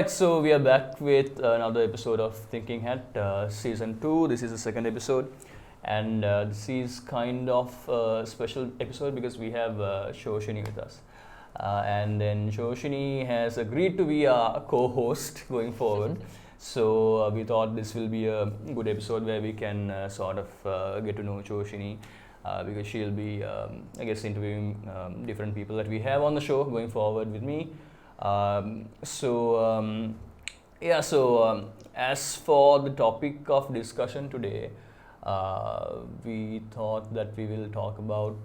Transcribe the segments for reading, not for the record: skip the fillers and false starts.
Alright, so we are back with another episode of Thinking Hat, Season 2. This is the second episode, and this is kind of a special episode because we have Choshini with us. And then Choshini has agreed to be our co-host going forward. So we thought this will be a good episode where we can sort of get to know Choshini because she'll be, I guess, interviewing different people that we have on the show going forward with me. As for the topic of discussion today, we thought that we will talk about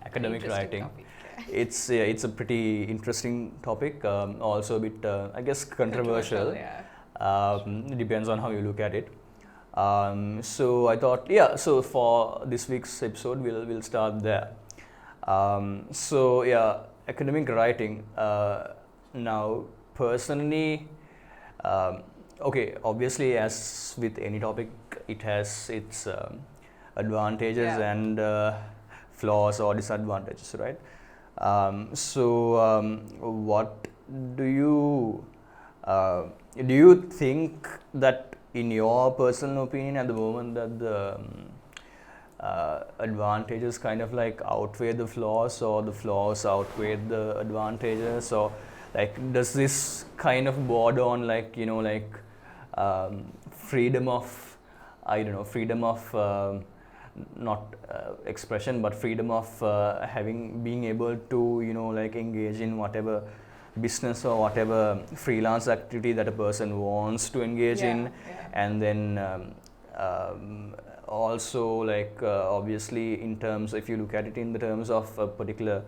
academic writing. Topic. It's a pretty interesting topic, also a bit, I guess, controversial. Depends on how you look at it. So I thought, so for this week's episode, we'll start there. Academic writing. Now, personally, obviously, as with any topic, it has its advantages and flaws or disadvantages, right? What do you think that, in your personal opinion, at the moment, that the advantages kind of like outweigh the flaws, or the flaws outweigh the advantages, or like does this kind of border on freedom of not expression, but freedom of being able to engage in whatever business or whatever freelance activity that a person wants to engage in, and then also obviously in terms, if you look at it in the terms of a particular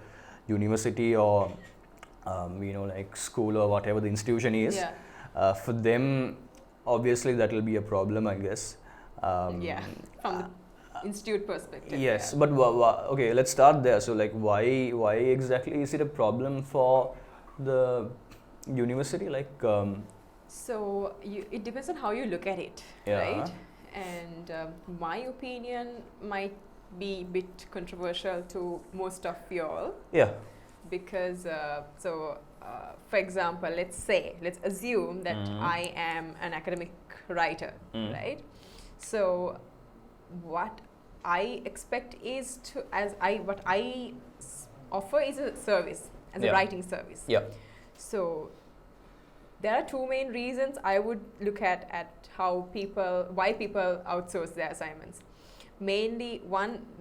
university or school or whatever the institution is, for them obviously that will be a problem, I guess. From the institute perspective. Yes, but okay, let's start there. So why exactly is it a problem for the university? So it depends on how you look at it, right? And my opinion might be a bit controversial to most of y'all. Because for example, let's assume that I am an academic writer, right? So what I expect is what I offer is a service, as a writing service. So there are two main reasons I would look at why people outsource their assignments. Mainly,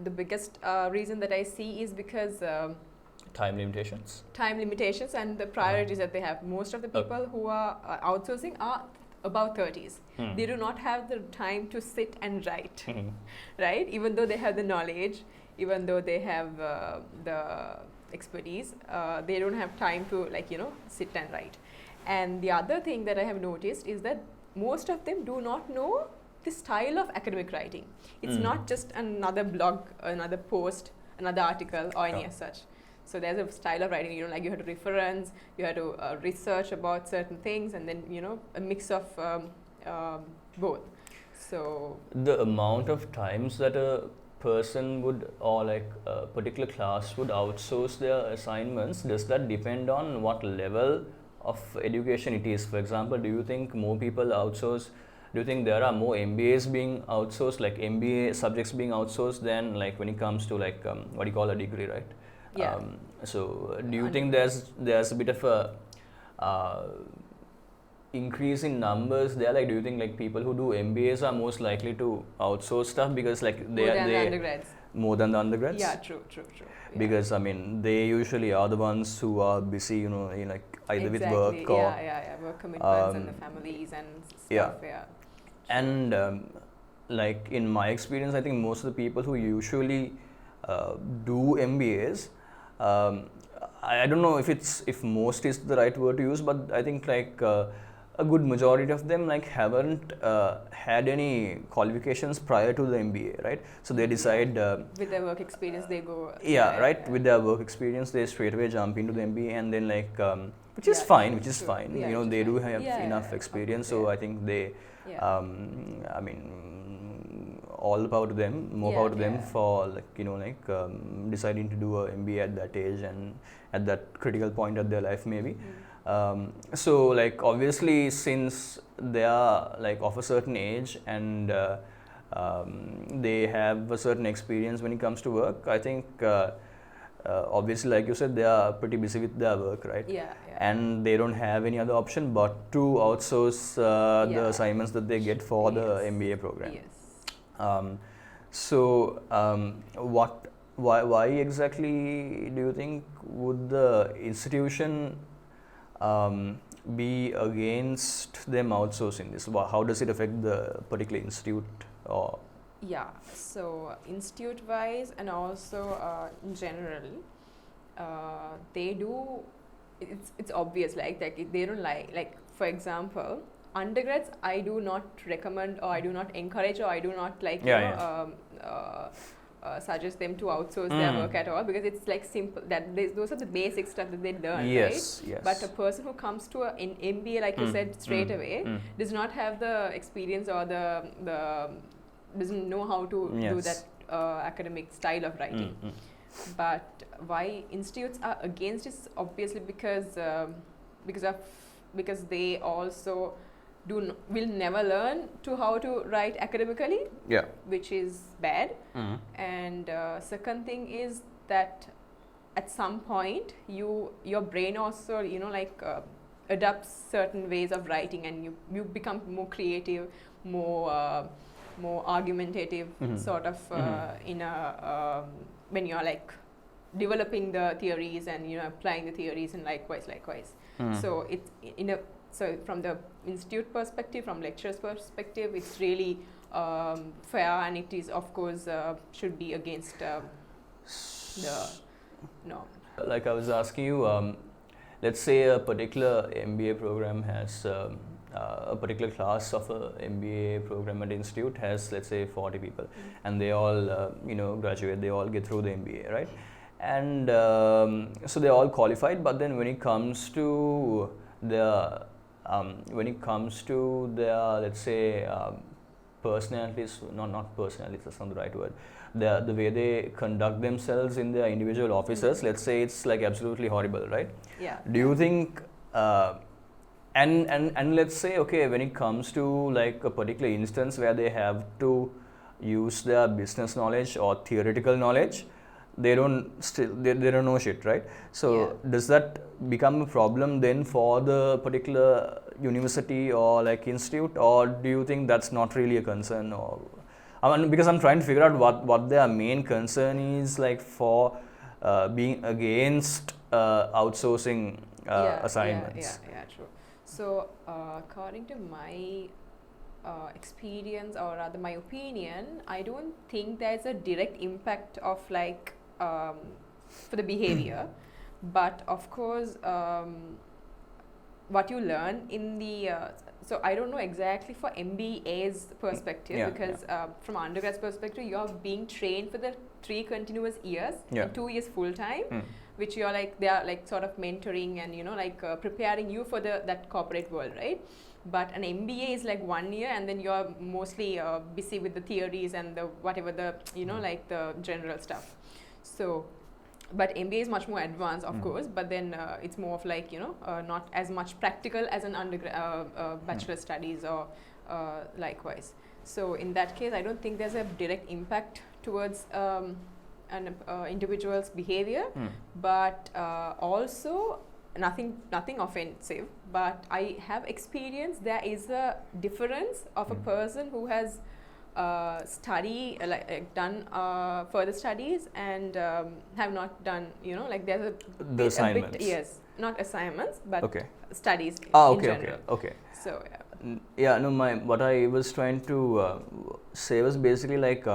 the biggest reason that I see is because time limitations and the priorities that they have. Most of the people who are outsourcing are above 30s. They do not have the time to sit and write, right? Even though they have the knowledge, even though they have the expertise, they don't have time to sit and write. And the other thing that I have noticed is that most of them do not know the style of academic writing. It's not just another blog, another post, another article, or any as such. So there's a style of writing, you have to reference, you have to research about certain things, and then, a mix of both. So the amount of times that a person would, or a particular class would outsource their assignments, does that depend on what level of education it is? For example, do you think more people outsource? Do you think there are more MBAs being outsourced, like MBA subjects being outsourced, than when it comes to what you call a degree, right? So do you think there's a bit of a increase in numbers there? Do you think people who do MBAs are most likely to outsource stuff because they undergrads? More than the undergrads? Yeah, true. Because they usually are the ones who are busy, either with work or work commitments and the families and stuff. And in my experience, I think most of the people who usually do MBAs, I don't know if most is the right word to use, but I think a good majority of them haven't had any qualifications prior to the MBA, right? So they decide with their work experience they go. With their work experience they straight away jump into the MBA, and then which is fine. They do have enough experience, so I think they all power to them, more power to them for deciding to do a MBA at that age and at that critical point of their life maybe. So like obviously since they are like of a certain age and they have a certain experience when it comes to work, I think obviously like you said, they are pretty busy with their work, right? Yeah. And they don't have any other option but to outsource the assignments that they get for the MBA program. Yes. Why exactly do you think would the institution be against them outsourcing this? How does it affect the particular institute? Or yeah, so institute wise and also in general, they do, it's obvious, like they don't like for example, undergrads I do not recommend or I do not encourage or I do not like suggest them to outsource their work at all, because it's like simple that those are the basic stuff that they learn, right? Yes. But a person who comes to an MBA, like you said, straight away does not have the experience or the doesn't know how to do that academic style of writing. But why institutes are against is obviously because they also will never learn to how to write academically, which is bad. And second thing is that at some point your brain also adapts certain ways of writing, and you become more creative, more argumentative, sort of in a when you're like developing the theories and applying the theories, and likewise. So it's so from the institute perspective, from lecturer's perspective, it's really fair, and it is of course should be against the norm. Like I was asking you, let's say a particular MBA program has a particular class of a MBA program at institute has, let's say, 40 people, and they all graduate, they all get through the MBA, right? And so they're all qualified, but then when it comes to their let's say personalities, not personalities, that's not the right word, the way they conduct themselves in their individual offices, let's say it's like absolutely horrible, right? Yeah. Do you think and let's say, okay, when it comes to like a particular instance where they have to use their business knowledge or theoretical knowledge, they don't know shit, right? So does that become a problem then for the particular university or like institute, or do you think that's not really a concern? Or because I'm trying to figure out what their main concern is, like for being against outsourcing assignments. Yeah, true. So according to my experience, or rather my opinion, I don't think there's a direct impact of like for the behavior, but of course what you learn in the so I don't know exactly for MBA's perspective, because from undergrad's perspective, you're being trained for the 3 continuous years and 2 years full time, which you're like, they are like sort of mentoring and preparing you for that corporate world, right? But an MBA is like 1 year, and then you're mostly busy with the theories and the whatever the like the general stuff. So but MBA is much more advanced, of course, but then it's more of like not as much practical as an bachelor studies or likewise. So in that case, I don't think there's a direct impact towards an individual's behavior, but also nothing offensive, but I have experienced there is a difference of a person who has done further studies and have not done there's the assignments. A bit, yes, not assignments, but studies in general. Okay. So what I was trying to say was basically like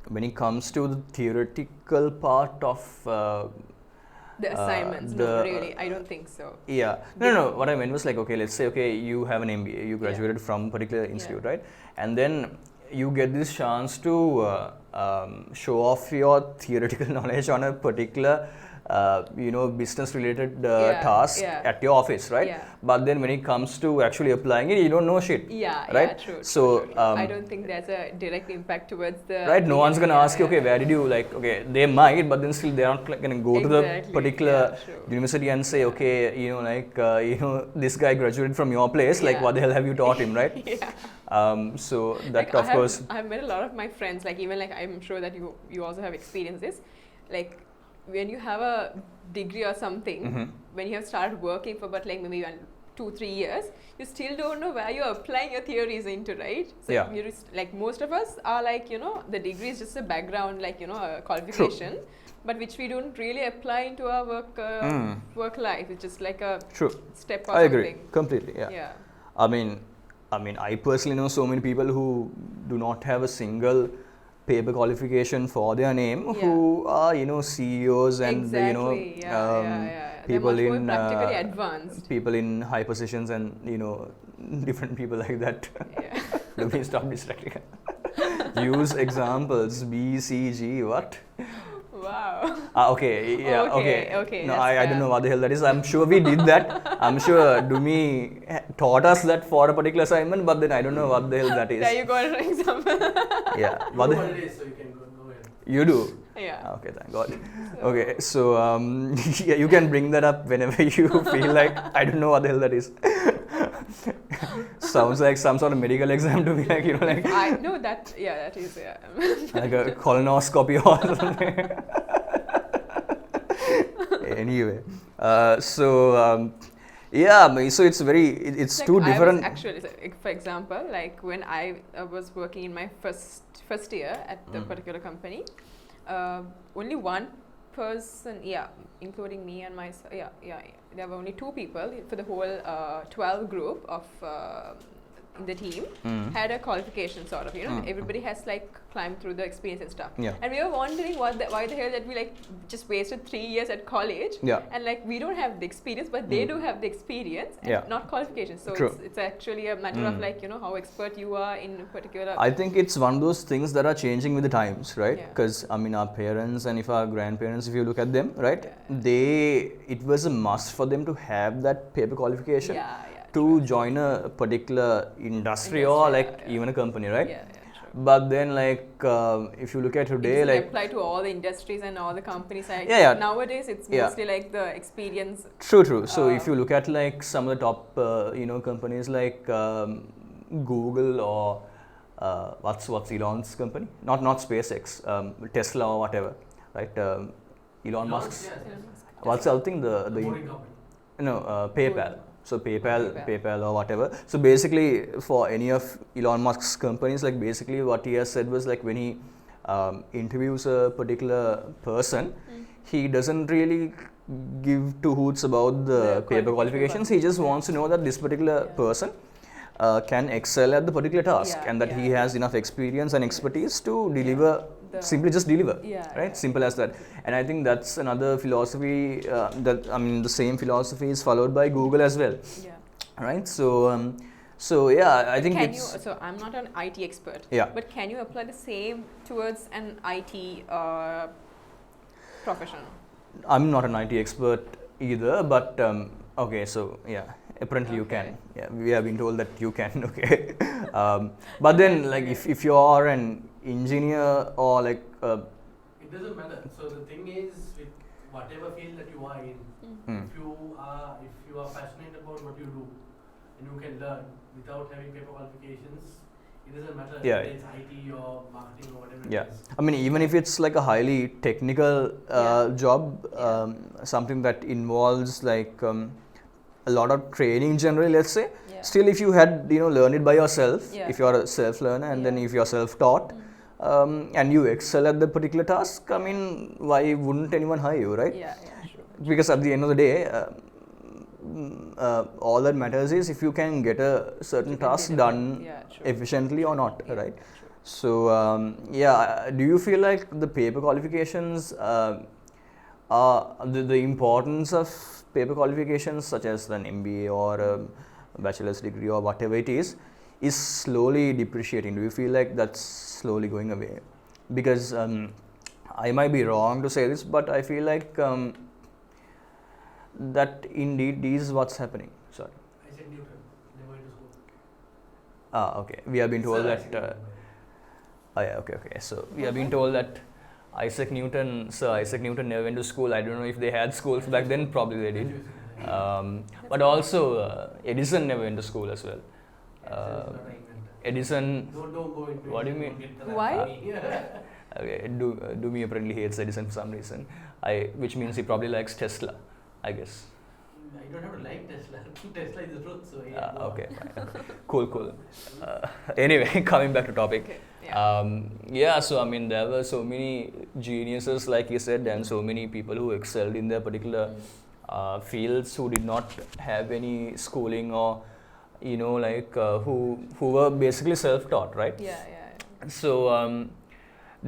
when it comes to the theoretical part of the assignments, no, really, I don't think so. Yeah, no. What I meant was like, okay, let's say, okay, you have an MBA, you graduated from a particular institute, right? And then you get this chance to show off your theoretical knowledge on a particular business related task at your office, right? But then when it comes to actually applying it, you don't know shit. Right? True. So I don't think there's a direct impact towards the right. No one's gonna ask you, okay, where did you okay, they might, but then still they're not gonna go to the particular university and say, okay, this guy graduated from your place, like what the hell have you taught him, right? So that of course I've met a lot of my friends, like even like I'm sure that you also have experienced this, like when you have a degree or something, when you have started working for but like maybe 2-3 years, you still don't know where you're applying your theories into, right? So you just, like most of us are like, the degree is just a background, like, a qualification, but which we don't really apply into our work life. It's just like a step or something. I agree completely. Yeah. I mean, I personally know so many people who do not have a single paper qualification for their name, who are CEOs and people in practically advanced, people in high positions, and different people like that. Let me stop distracting. Use examples B, C, G. What? Wow. Okay. No, I don't know what the hell that is. I'm sure we did that. I'm sure Dumi taught us that for a particular assignment, but then I don't know what the hell that is. There you got an example. What the hell? So you can go ahead. You do? Yeah. Okay, thank God. Okay, so you can bring that up whenever you feel like. I don't know what the hell that is. Sounds like some sort of medical exam to me, like I know that. That is like a colonoscopy or something. Anyway, so it's very it's like two different. Actually, for example, like when I was working in my first year at the particular company, only one person, including me and myself, there were only 2 people for the whole 12 group of in the team had a qualification sort of, everybody has like climbed through the experience and stuff. And we were wondering why the hell that we like just wasted 3 years at college and like we don't have the experience, but they do have the experience and not qualifications. So it's actually a matter of like, how expert you are in a particular. I think it's one of those things that are changing with the times, right? Because I mean, our parents and if our grandparents, if you look at them, right, it was a must for them to have that paper qualification to join a particular industry or like even a company, right? But then like if you look at today, it like apply to all the industries and all the companies. Nowadays it's mostly like the experience. True. So if you look at like some of the top companies like Google or what's Elon's company? Not SpaceX, Tesla or whatever, right? Elon Musk's. What's the other thing? PayPal. So PayPal or whatever. So basically, for any of Elon Musk's companies, like basically what he has said was like when he interviews a particular person, he doesn't really give two hoots about the paper qualifications. He just wants to know that this particular person can excel at the particular task and that he has enough experience and expertise to deliver. Simply just deliver, right? Simple as that. And I think that's another philosophy the same philosophy is followed by Google as well, right? So I think so I'm not an IT expert, but can you apply the same towards an IT professional? I'm not an IT expert either, but okay, so apparently you can. We have been told that you can. Okay, but then like if you are an engineer or like it doesn't matter. So the thing is, with whatever field that you are in, if you are passionate about what you do and you can learn without having paper qualifications, it doesn't matter if it's IT or marketing or whatever it is. I mean, even if it's like a highly technical job, something that involves like a lot of training generally, let's say, still if you had learned it by yourself, if you are a self-learner and then if you are self-taught, and you excel at the particular task, I mean, why wouldn't anyone hire you, right? Sure. Because at the end of the day, all that matters is if you can get a certain task done efficiently or not, right? So, do you feel like the paper qualifications, the importance of paper qualifications such as an MBA or a bachelor's degree or whatever it is slowly depreciating? Do you feel like that's slowly going away? Because I might be wrong to say this, but I feel like that indeed is what's happening. Sorry. Isaac Newton never went to school. Okay. We have been told that. Okay. So we have been told that Isaac Newton never went to school. I don't know if they had schools back then. Probably they did. But also Edison never went to school as well. Edison. Don't go into what it. do you mean? Why? Okay, Dumi apparently hates Edison for some reason. Which means he probably likes Tesla, I guess. I don't have to like Tesla. Tesla is the truth. So yeah. Okay, fine. Cool. Anyway, coming back to topic. Okay. So I mean, there were so many geniuses, like you said, and so many people who excelled in their particular fields who did not have any schooling or, who were basically self-taught, right? Yeah. So,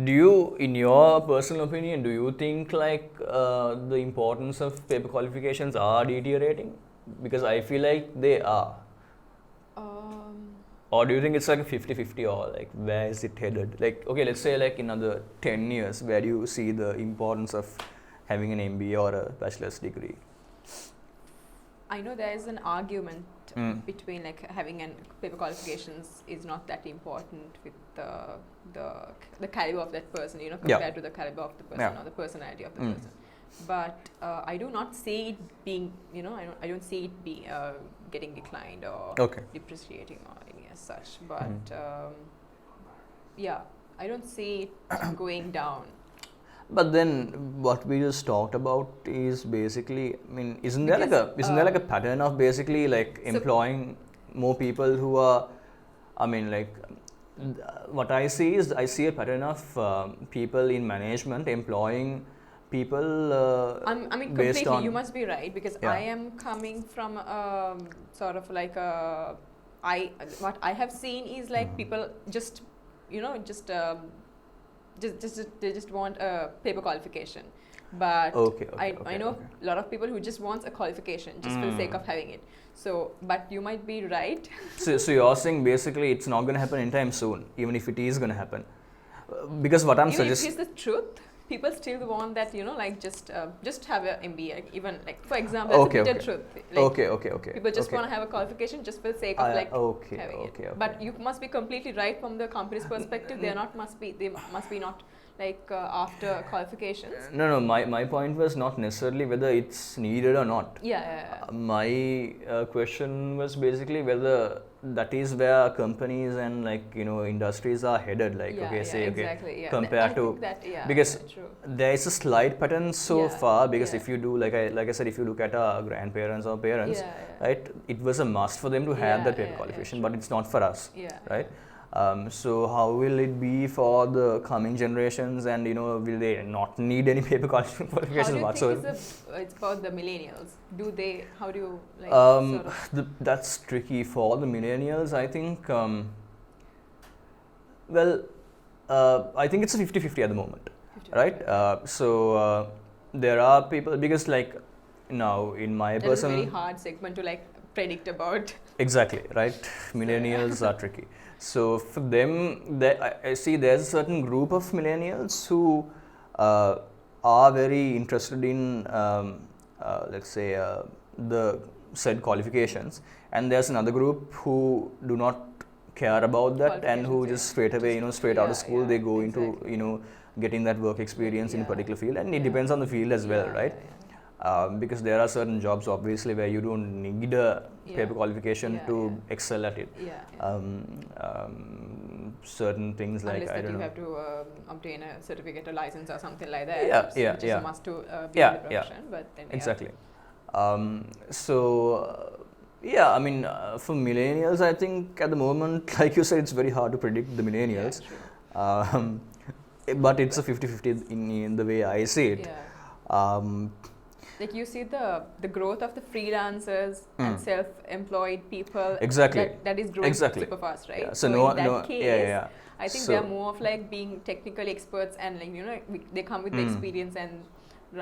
do you, in your personal opinion, do you think like the importance of paper qualifications are deteriorating? Because I feel like they are. Or do you think it's like a 50-50, or like where is it headed? Like, okay, let's say like in another 10 years, where do you see the importance of having an MBA or a bachelor's degree? I know there is an argument between like having an paper qualifications is not that important with the caliber of that person, compared to the caliber of the person or the personality of the person. But I do not see it being, I don't see it be getting declined or depreciating or any as such. But I don't see it going down. But then what we just talked about is basically, I mean, isn't there like a pattern of basically like employing more people who are, I mean, like what I see is I see a pattern of people in management employing people I mean, completely, you must be right, because I am coming from sort of like what I have seen is like people just, they just want a paper qualification. But I know a lot of people who just wants a qualification just for the sake of having it. So, but you might be right. So you're saying basically it's not going to happen anytime soon, even if it is going to happen. Because what I'm suggesting... If it's the truth, people still want that, like just have an MBA, even like, for example, that's the truth. Like, people just want to have a qualification just for the sake of having it. But you must be completely right from the company's perspective. They must be not like after qualifications. No. My point was not necessarily whether it's needed or not. My question was basically whether that is where companies and industries are headed. Like compared to because there is a slight pattern so far. Because if you do like I said, if you look at our grandparents or parents, right, it was a must for them to have that paper qualification, but it's not for us, right? So how will it be for the coming generations, and will they not need any paper qualifications whatsoever? How do you think it's for the millennials? How do you that's tricky for the millennials. I think I think it's a 50-50 at the moment, right? So there are people, because like now in my personal... That's a very hard segment to predict about. Exactly, right? Millennials are tricky. So for them, I see there's a certain group of millennials who are very interested in, let's say, the said qualifications, and there's another group who do not care about that and who just straight away, straight out of school, they go into, getting that work experience in a particular field, and it depends on the field as well, right? Because there are certain jobs obviously where you don't need a paper qualification to excel at it. Certain things like, unless I don't know. You have to obtain a certificate or license or something like that. Which is a must to be in the profession. But then, exactly. I mean, for millennials, I think at the moment, like you said, it's very hard to predict the millennials. But it's a 50-50 in the way I see it. Like you see the growth of the freelancers and self-employed people. Exactly. That is growing super fast, right? Yeah. So in that case, I think they're more of being technical experts, and they come with the experience, and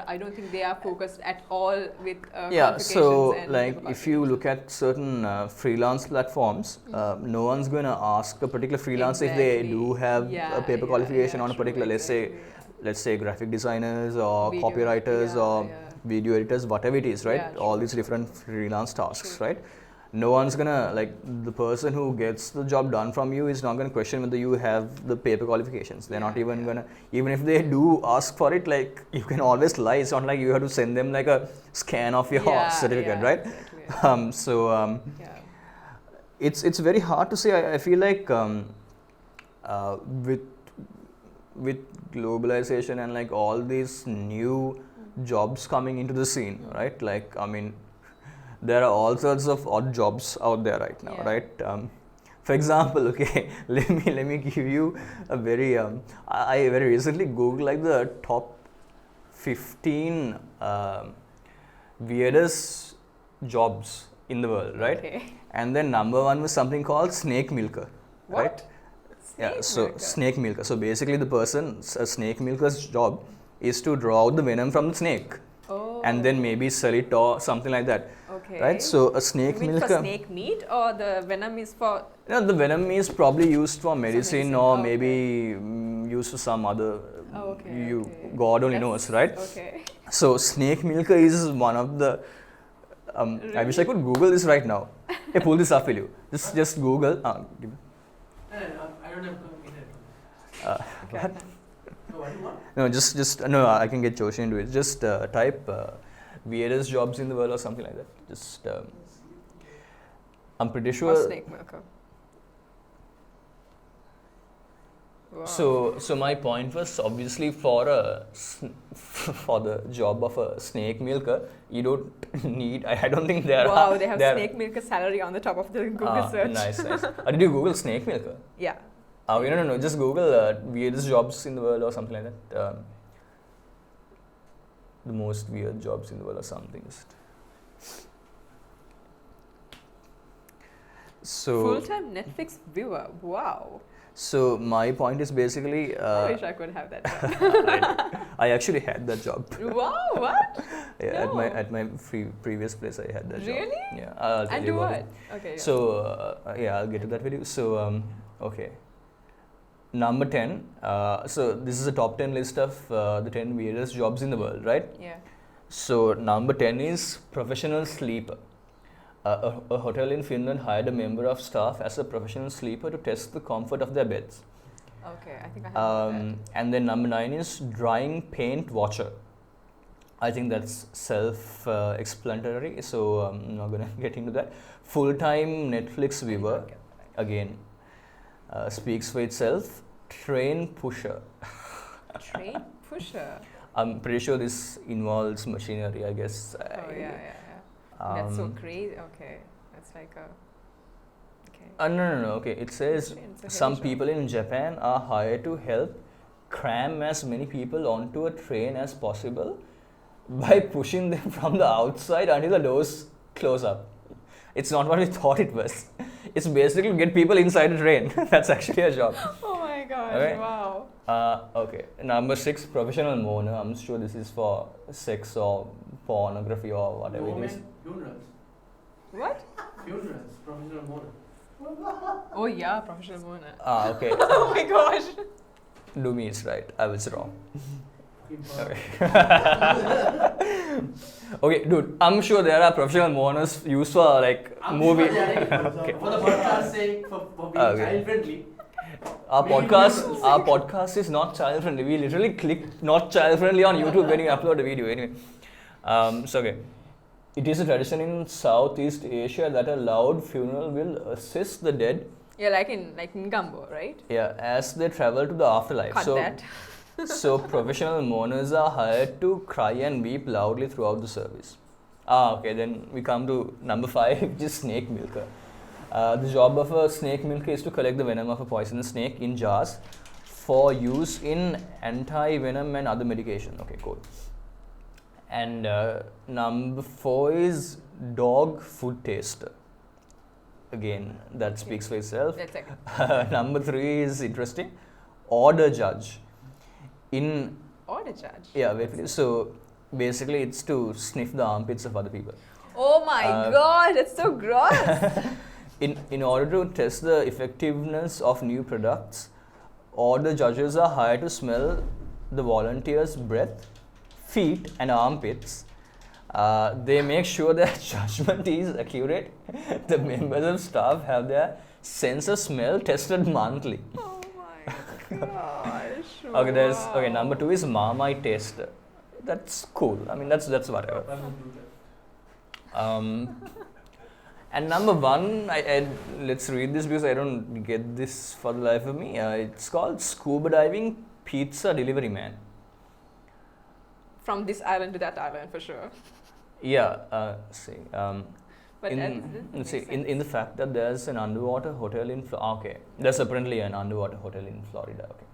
I don't think they are focused at all with so if you look at certain freelance platforms, no one's going to ask a particular freelancer if they do have a paper qualification on a particular, let's say graphic designers or copywriters or video editors, whatever it is, right? Yeah, all these different freelance tasks, right? No one's gonna, like, the person who gets the job done from you is not gonna question whether you have the paper qualifications. They're not even gonna, even if they do ask for it, like, you can always lie. It's not like you have to send them like a scan of your certificate, right? Exactly. It's very hard to say. I feel like with globalization and like all these new jobs coming into the scene, right? Like, I mean, there are all sorts of odd jobs out there right now, right? For example, okay, let me give you a very I very recently Googled like the top 15 weirdest jobs in the world, right? Okay. And then number 1 was something called snake milker, what? right? Snake milker. So basically, a snake milker's job is to draw out the venom from the snake. And then maybe sell it or something like that. Okay. Right? So a snake milker. For snake meat, or the venom is for? No, the venom is probably used for medicine or maybe used for some other. God only knows, right? Okay. So snake milker is one of the. Really? I wish I could Google this right now. Hey, pull this up, will you? Just Google. Give me. I don't have internet. What? What do you want? No, I can get Choshini to do it. Just type weirdest jobs in the world or something like that. Just, I'm pretty sure. Or snake milker. Wow. So my point was, obviously for the job of a snake milker, you don't need. I don't think there are. Wow, they have snake milker salary on the top of the Google search. Nice. Did you Google snake milker? Yeah. No. Just Google weirdest jobs in the world or something like that. The most weird jobs in the world or something. So full-time Netflix viewer. Wow. So my point is basically. I wish I could have that job. I actually had that job. Wow. What? Yeah, no. at my previous place I had that job. Really? Yeah. I'll tell and you do about what? it. Okay. So I'll get to that video. So okay. Number 10. So this is a top 10 list of the 10 weirdest jobs in the world, right? Yeah. So number 10 is professional sleeper. A hotel in Finland hired a member of staff as a professional sleeper to test the comfort of their beds. Okay, I think I have that. And then number 9 is drying paint watcher. I think that's self-explanatory, so I'm not gonna get into that. Full-time Netflix viewer, again, speaks for itself. Train pusher. Train pusher. I'm pretty sure this involves machinery, I guess. Yeah. That's so crazy. Okay, that's like a. Okay. No. Okay, it says some people in Japan are hired to help cram as many people onto a train as possible by pushing them from the outside until the doors close up. It's not what we thought it was. It's basically get people inside a train. That's actually a job. Oh my gosh! Okay. Wow. Okay. Number 6, professional mourner. I'm sure this is for sex or pornography or whatever it is. Funerals. What? Funerals. Professional mourner. Oh yeah, professional mourner. Okay. Oh my gosh. Do me is right. I was wrong. Okay. Okay, dude. I'm sure there are professional mourners used for like movie. Okay. For the podcast sake, for being child friendly. Our podcast is not child friendly. We literally click not child friendly on YouTube when you upload a video. Anyway, okay. It is a tradition in Southeast Asia that a loud funeral will assist the dead. Yeah, like in Gumbo, right? Yeah, as they travel to the afterlife. Cut that. So professional mourners are hired to cry and weep loudly throughout the service. Okay. Then we come to number 5, which is snake milker. The job of a snake milker is to collect the venom of a poisonous snake in jars for use in anti-venom and other medication. Okay, cool. And number 4 is dog food taster. Again, that speaks for itself. Number 3 is interesting. Order judge. Order judge? Yeah, so basically it's to sniff the armpits of other people. Oh my god, that's so gross. In order to test the effectiveness of new products, order judges are hired to smell the volunteers' breath, feet and armpits they make sure their judgment is accurate. The members of staff have their sense of smell tested monthly. Oh my gosh. Okay, number 2 is Marmite test. That's cool. I mean, that's whatever. And number 1, I let's read this because I don't get this for the life of me. It's called Scuba Diving Pizza Delivery Man. From this island to that island, for sure. Yeah. But in the fact that there's an underwater hotel in okay, there's apparently an underwater hotel in Florida. Okay.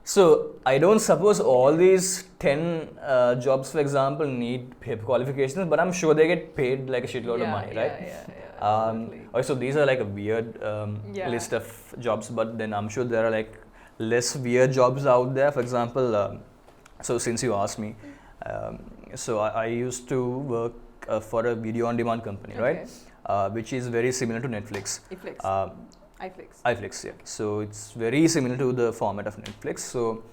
So I don't suppose all these 10 jobs, for example, need paper qualifications, but I'm sure they get paid like a shitload of money, right? Okay, so these are like a weird list of jobs, but then I'm sure there are like less weird jobs out there. For example, so since you asked me, so I used to work for a video on demand company, right? Which is very similar to Netflix. Iflix, yeah. So it's very similar to the format of Netflix. So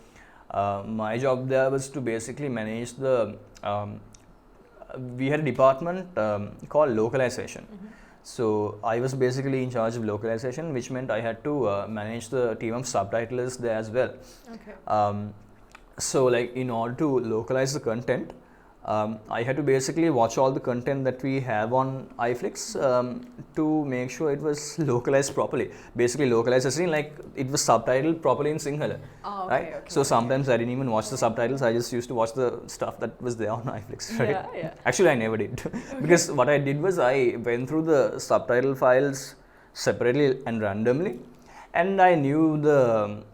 my job there was to basically manage the. We had a department called localization. So I was basically in charge of localization, which meant I had to manage the team of subtitlers there as well. So like in order to localize the content, I had to basically watch all the content that we have on Iflix to make sure it was localized properly. Basically localized as in like it was subtitled properly in Sinhala. Right? So sometimes I didn't even watch the subtitles, I just used to watch the stuff that was there on Iflix. Right? Actually I never did. Because what I did was I went through the subtitle files separately and randomly, and I knew the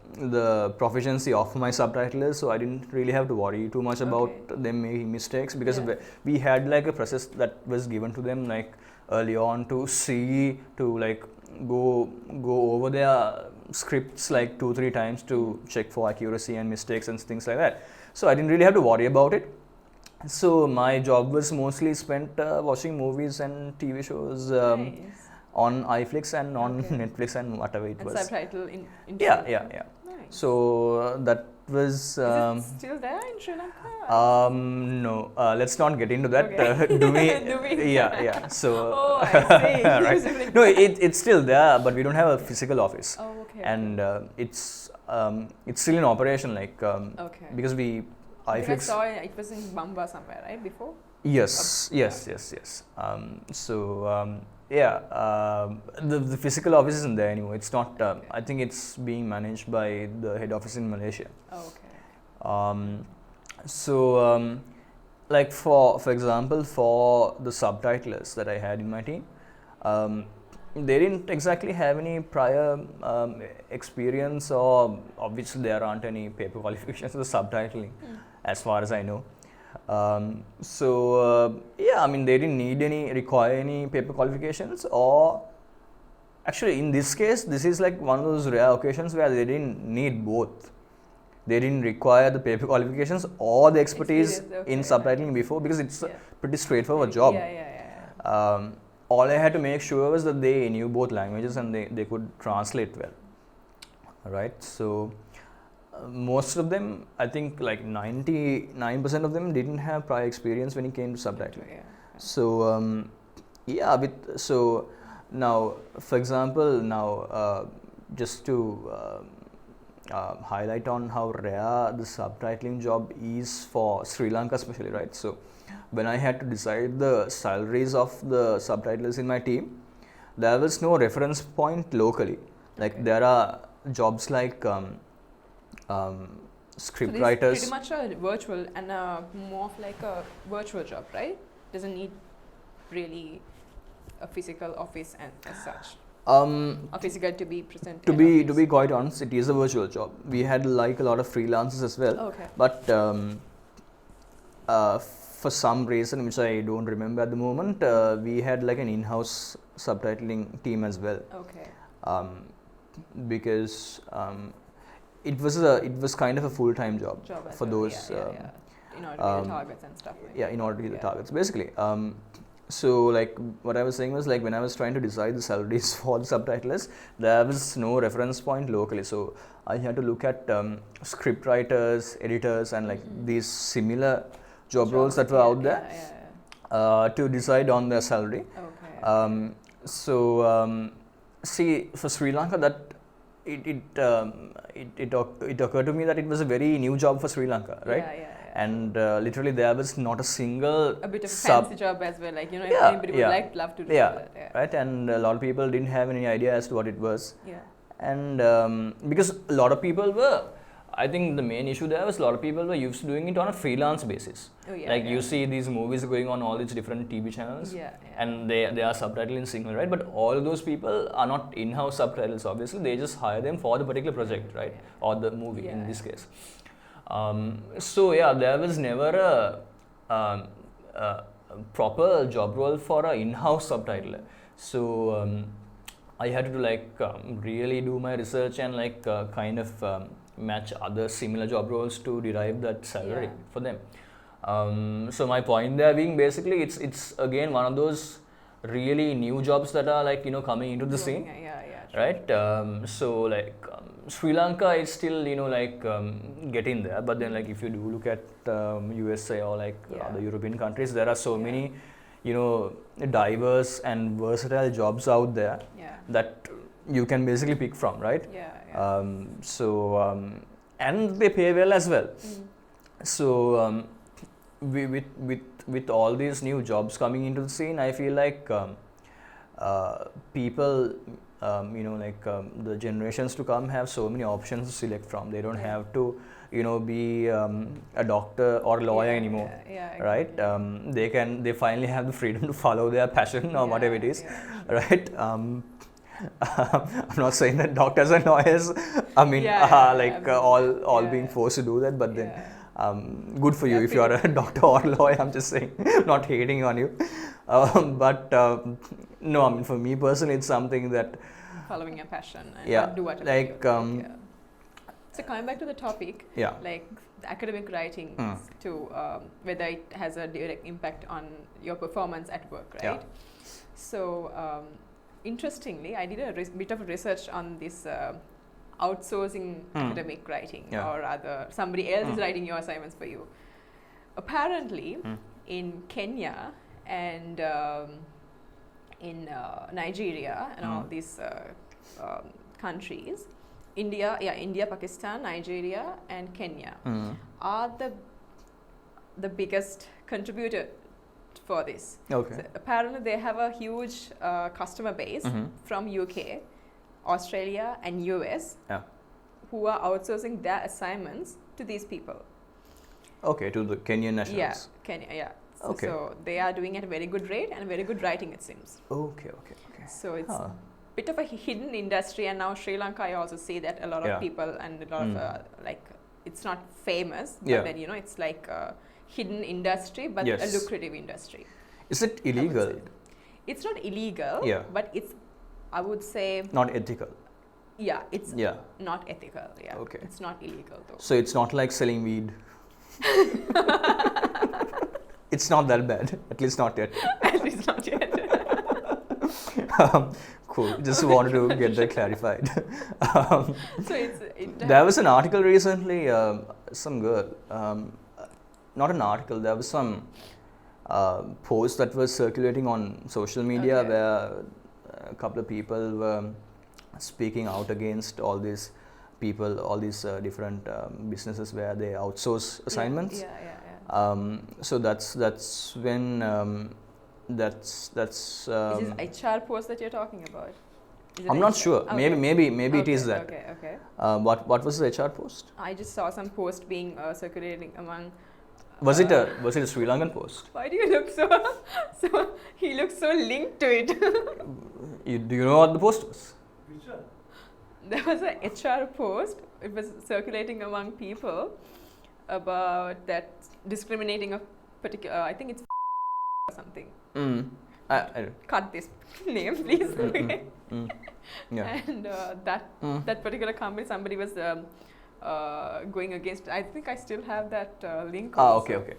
proficiency of my subtitlers, so I didn't really have to worry too much about them making mistakes, because we had like a process that was given to them like early on to see, to like go over their scripts like 2-3 times to check for accuracy and mistakes and things like that. So I didn't really have to worry about it. So my job was mostly spent watching movies and TV shows on Iflix and on Netflix and whatever it was. Subtitle in yeah. So that was. Is it still there in Sri Lanka? No. Let's not get into that. Do we? Yeah. So. Oh, I see. Right. No, it's still there, but we don't have a physical office. And it's still in operation, like because we. I saw it was in Bamba somewhere, right? Before. Yes. The physical office isn't there anymore. It's not. I think it's being managed by the head office in Malaysia. Like for example, for the subtitlers that I had in my team, they didn't exactly have any prior experience, or obviously there aren't any paper qualifications for subtitling, as far as I know. I mean, they didn't require any paper qualifications, or actually in this case, this is like one of those rare occasions where they didn't need both. They didn't require the paper qualifications or the expertise in subtitling before, because it's a pretty straightforward job. All I had to make sure was that they knew both languages and they could translate well. Right? So most of them, I think like 99% of them didn't have prior experience when it came to subtitling. So so now, for example, just to highlight on how rare the subtitling job is for Sri Lanka especially, right? So when I had to decide the salaries of the subtitlers in my team, there was no reference point locally. Like there are jobs like script writers. Pretty much a virtual and more of like a virtual job, right? Doesn't need really a physical office and as such. A physical to be present. To be quite honest, it is a virtual job. We had like a lot of freelancers as well. But for some reason which I don't remember at the moment, we had like an in-house subtitling team as well. Because it was kind of a full-time job for those. In order to hit the targets and stuff. In order to hit the targets, basically. So like what I was saying was, like when I was trying to decide the salaries for the subtitlers, there was no reference point locally. So I had to look at script writers, editors, and like these similar job roles that were out there to decide on their salary. Okay. See, for Sri Lanka, that it occurred to me that it was a very new job for Sri Lanka, right? Yeah. And literally there was not a single a bit of a fancy job as well, like, you know, if anybody would love to do that. Yeah. Right, and a lot of people didn't have any idea as to what it was. Yeah. And because a lot of people were, I think the main issue there was a lot of people were used to doing it on a freelance basis. Oh, yeah, like you see these movies going on all these different TV channels, and they are subtitled in single, right? But all those people are not in-house subtitles, obviously. They just hire them for the particular project, right? Or the movie in this case. There was never a proper job role for an in-house subtitler. So I had to really do my research and kind of match other similar job roles to derive that salary for them. So my point there being basically it's again one of those really new jobs that are coming into the scene, right? Sri Lanka is still getting there, but then if you do look at USA or other European countries, there are so many diverse and versatile jobs out there that you can basically pick from, right? And they pay well as well. So with all these new jobs coming into the scene, I feel like people, the generations to come have so many options to select from. They don't have to, be a doctor or a lawyer anymore, right? They finally have the freedom to follow their passion or whatever it is, right? I'm not saying that doctors and lawyers, all being forced to do that, but then good for you if you're a doctor or a lawyer. I'm just saying, not hating on you, but no, I mean, for me personally, it's something that following your passion and do whatever. So coming back to the topic, like the academic writing, to whether it has a direct impact on your performance at work, right? So interestingly, I did a bit of research on this outsourcing academic writing, or rather somebody else is writing your assignments for you. Apparently, in Kenya and in Nigeria and all these countries, India, Pakistan, Nigeria and Kenya are the biggest contributor for this. Okay. So apparently they have a huge customer base from UK, Australia and US who are outsourcing their assignments to these people. Okay, to the Kenyan nationals. Yeah, Kenya, So they are doing at a very good rate and very good writing, it seems. Okay. So it's a bit of a hidden industry, and now Sri Lanka, I also see that a lot of people and a lot of it's not famous, but then it's like a hidden industry, but a lucrative industry. Is it illegal? It's not illegal, but it's, I would say, not ethical. Yeah, it's not ethical. Yeah, okay. It's not illegal though. So it's not like selling weed. It's not that bad, at least not yet. At least not yet. Cool. Just wanted to get that clarified. So there was an article recently. Some girl, not an article. There was some post that was circulating on social media where a couple of people were speaking out against all these people, all these different businesses where they outsource assignments. So that's when that's. Is this HR post that you're talking about? I'm not sure. Okay. Maybe it is that. Okay. What was the HR post? I just saw some post being circulating among. Was it a Sri Lankan post? Why do you look so? He looks so linked to it. Do you know what the post was? Which one? There was a HR post. It was circulating among people about that discriminating of particular. I think it's or something. I don't. Cut this name, please. Yeah. And that particular company, somebody was going against. I think I still have that link. Okay.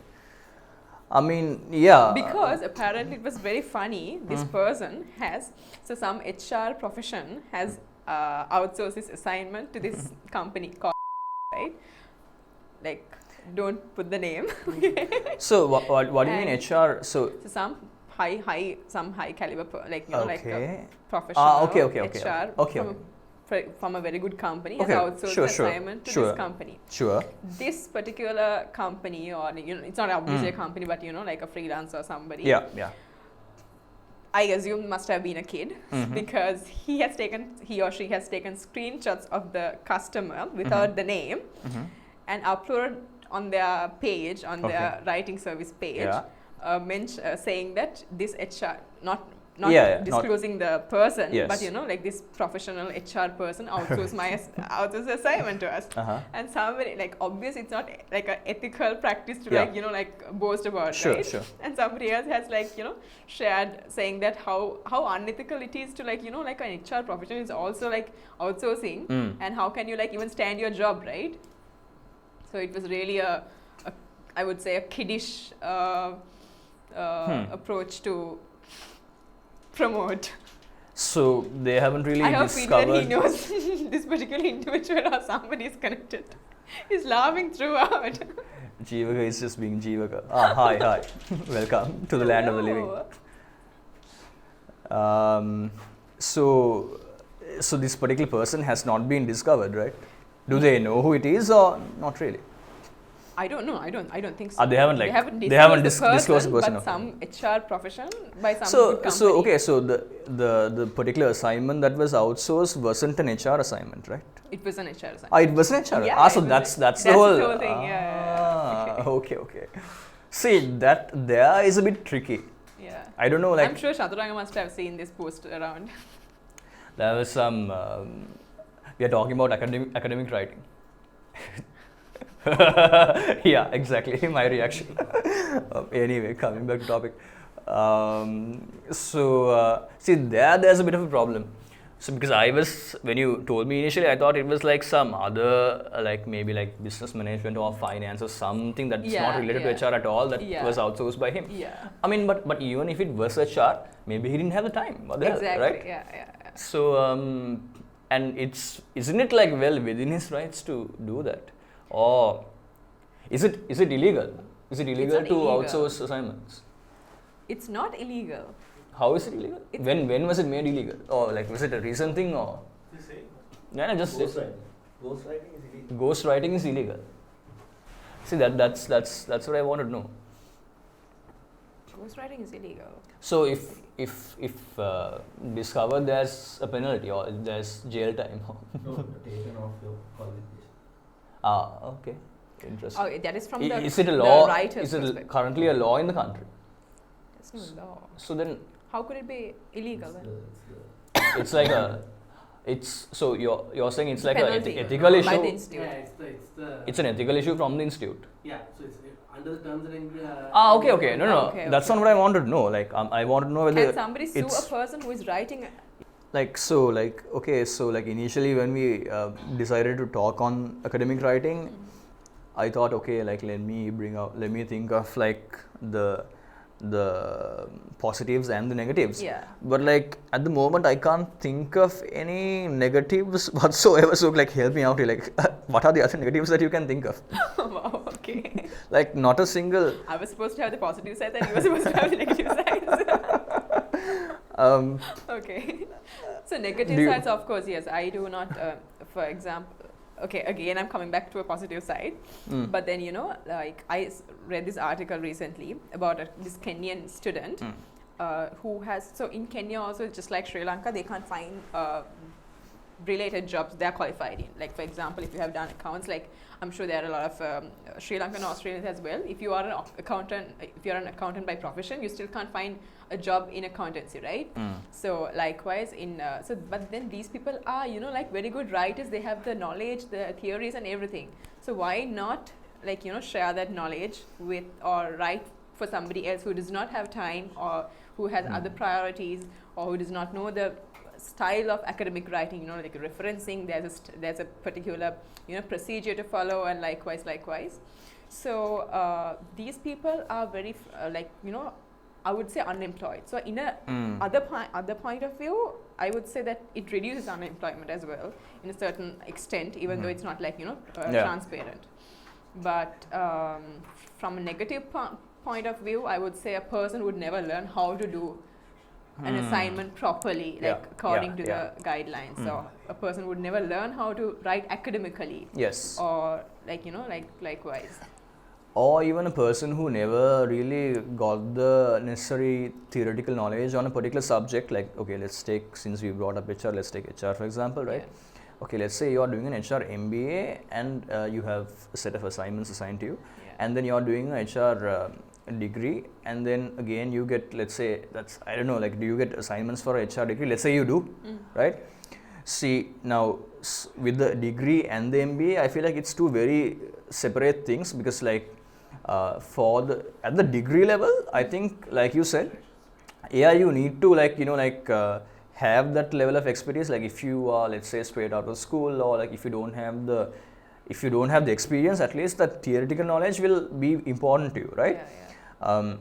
I mean, yeah. Because apparently it was very funny. This person has, so some HR profession has outsourced this assignment to this company called, right? like don't put the name. So what do you mean HR? So some high caliber like professional HR from a very good company has outsourced assignment to this company. Sure. This particular company, or it's not obviously a company, but like a freelancer or somebody. Yeah. I assume must have been a kid because he or she has taken screenshots of the customer without the name and uploaded on their page, on their writing service page, saying that this HR, not disclosing the person, but like this professional HR person outsourced assignment to us. And somebody, like, obviously it's not like an ethical practice to like boast about, right? Sure. And somebody else has shared saying that how unethical it is to like an HR professional is also like outsourcing, and how can you like even stand your job, right? So it was really I would say a kiddish approach to promote. So they haven't really discovered. I hope that he knows this particular individual or somebody is connected. He's laughing throughout. Jeevaka is just being Jeevaka. Hi. Welcome to the land of the living. So this particular person has not been discovered, right? Do they know who it is or not really? I don't know. I don't think so. They haven't disclosed the person. But some HR profession by some good company. So the particular assignment that was outsourced wasn't an HR assignment, right? It was an HR assignment. It was an HR. Yeah, so that's the whole thing. Yeah. Okay. See, that there is a bit tricky. Yeah. I don't know. Like, I'm sure Chaturanga must have seen this post around. There was some. We are talking about academic writing. Yeah, exactly. My reaction. Anyway, coming back to topic. See, there's a bit of a problem. So because when you told me initially, I thought it was like some other, maybe business management or finance or something that's not related to HR at all, that was outsourced by him. Yeah. I mean, but even if it was HR, maybe he didn't have the time. Exactly. Right? Yeah. So, and isn't it well within his rights to do that? Or is it illegal? Is it illegal to outsource assignments? It's not illegal. How is it illegal? When was it made illegal? Or was it a recent thing or? Just Ghostwriting is illegal. Ghostwriting is illegal. See, that's what I want to know. Ghostwriting is illegal. So if discovered, there's a penalty or there's jail time. No, taken off your qualifications. Okay. Interesting. Oh, that is from is it a law? The writer's is it currently a law in the country? There's no law. So then, how could it be illegal then? It's like so you're saying it's like an ethical by issue? The institute. Yeah, it's an ethical issue from the institute. Yeah, so it's under the terms and okay. No. Okay, that's not what I wanted to know. I want to know whether can somebody sue a person who is writing initially when we decided to talk on academic writing, I thought, okay, let me think of the positives and the negatives. Yeah. But at the moment I can't think of any negatives whatsoever. So help me out here. What are the other negatives that you can think of? Wow, okay. Not a single. I was supposed to have the positive side and you were supposed to have the negative sides. Okay. So negative sides, of course, yes. I do not, for example, okay, again, I'm coming back to a positive side. But then, I read this article recently about this Kenyan student who has, so in Kenya also, just like Sri Lanka, they can't find related jobs they're qualified in. For example, if you have done accounts, I'm sure there are a lot of Sri Lankan Australians as well. If you are an accountant by profession, you still can't find a job in accountancy, right? So likewise but then these people are, very good writers. They have the knowledge, the theories and everything. So why not, share that knowledge with or write for somebody else who does not have time or who has other priorities or who does not know the style of academic writing, referencing, there's a particular, procedure to follow, and likewise. So these people are very, I would say unemployed. So in a other point of view, I would say that it reduces unemployment as well in a certain extent, even though it's not transparent. But from a negative point of view, I would say a person would never learn how to do an assignment properly, like according to the guidelines. So a person would never learn how to write academically. Yes. Or likewise. Or even a person who never really got the necessary theoretical knowledge on a particular subject, like, okay, let's take, since we brought up HR, let's take HR for example, right? Yeah. Okay, let's say you are doing an HR MBA and you have a set of assignments assigned to you, and then you are doing an HR degree, and then again you get, let's say, that's, I don't know, like, do you get assignments for a HR degree? Let's say you do, right? See, now with the degree and the MBA, I feel like it's two very separate things, because like at the degree level, I think, like you said, you need to have that level of expertise. Like if you are, let's say, straight out of school, or like if you don't have the experience, at least that theoretical knowledge will be important to you, right?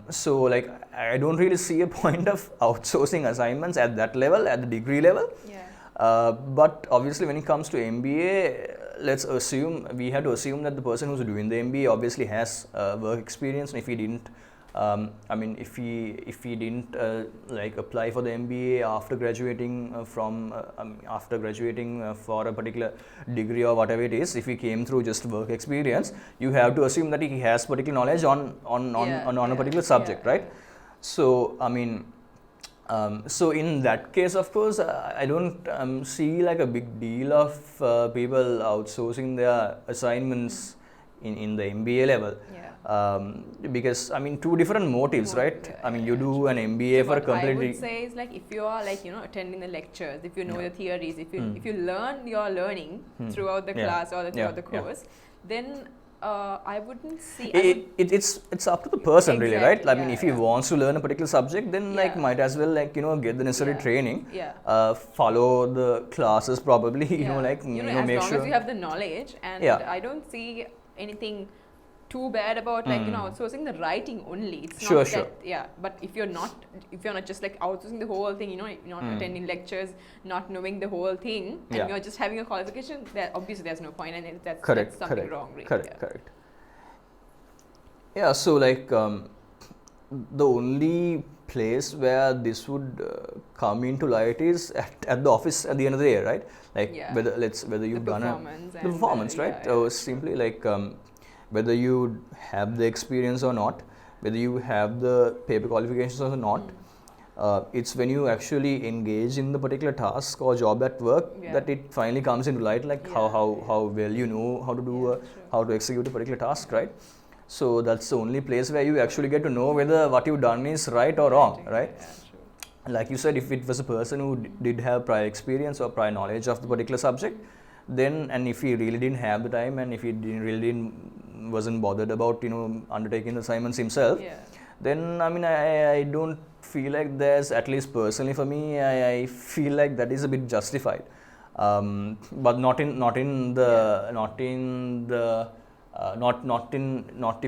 So like I don't really see a point of outsourcing assignments at that level, at the degree level. But obviously when it comes to MBA, we have to assume that the person who's doing the MBA obviously has work experience. And if he didn't, if he didn't like apply for the MBA after graduating for a particular degree or whatever it is, if he came through just work experience, you have to assume that he has particular knowledge on a particular subject, right? So I mean, so in that case, of course, I don't see like a big deal of people outsourcing their assignments in the MBA level. Because I mean, two different motives, right? I mean, you do an MBA for a completely. What I would say is, like, if you are attending the lectures, if you know the theories, if you learn your learning throughout the class or throughout the course, then I wouldn't see. It's up to the person, really, right? I mean, if he wants to learn a particular subject, then like might as well get the necessary training, follow the classes probably, as make long sure as you have the knowledge, and I don't see anything too bad about outsourcing the writing only. It's not that, but if you're not just like outsourcing the whole thing, you're not attending lectures, not knowing the whole thing, and you're just having a qualification, obviously there's no point, and that's something wrong, really. Correct. Yeah, so like the only place where this would come into light is at the office at the end of the day, right? Like whether you've done the performance, right? Or simply like whether you have the experience or not, whether you have the paper qualifications or not, it's when you actually engage in the particular task or job at work that it finally comes into light, like how well you know how to do how to execute a particular task, right? So that's the only place where you actually get to know whether what you've done is right or wrong, right? Like you said, if it was a person who did have prior experience or prior knowledge of the particular subject, then, and if he really didn't have the time, and if he wasn't bothered about undertaking the assignments himself, then I mean I don't feel like there's, at least personally for me, I feel like that is a bit justified, but not if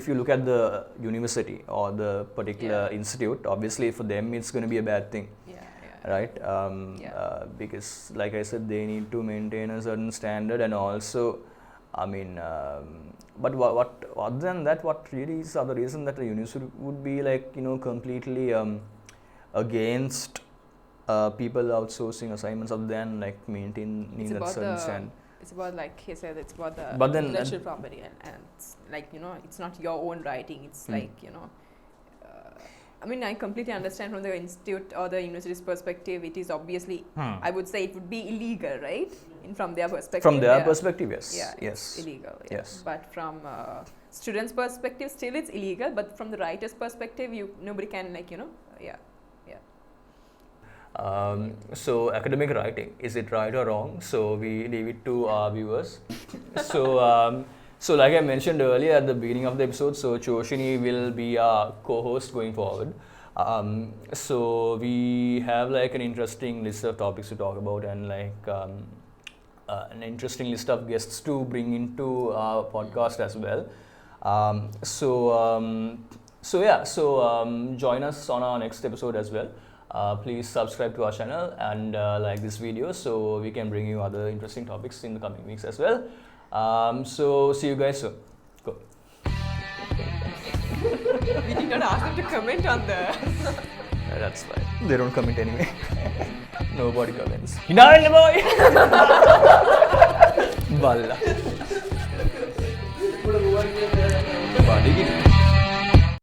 you look at the university or the particular institute. Obviously for them it's going to be a bad thing, right? Because like I said, they need to maintain a certain standard, and also I mean but what other than that, what really is the other reason that the university would be like completely against people outsourcing assignments other than like maintaining that certain standard? It's about, like he said, it's about the intellectual property, and it's like it's not your own writing. It's like I mean, I completely understand from the institute or the university's perspective. It is obviously, I would say, it would be illegal, right? From their perspective. From their perspective, yes. It's illegal. Yes. But from students' perspective, still it's illegal. But from the writer's perspective, nobody can So academic writing, is it right or wrong? So we leave it to our viewers. So like I mentioned earlier at the beginning of the episode, so Choshini will be our co-host going forward. So we have like an interesting list of topics to talk about, and like an interesting list of guests to bring into our podcast as well. Join us on our next episode as well. Please subscribe to our channel and like this video, so we can bring you other interesting topics in the coming weeks as well. So see you guys soon. Go. We did not ask them to comment on the... That's fine. They don't comment anyway. Nobody comments. Hinayalla boy! Balla.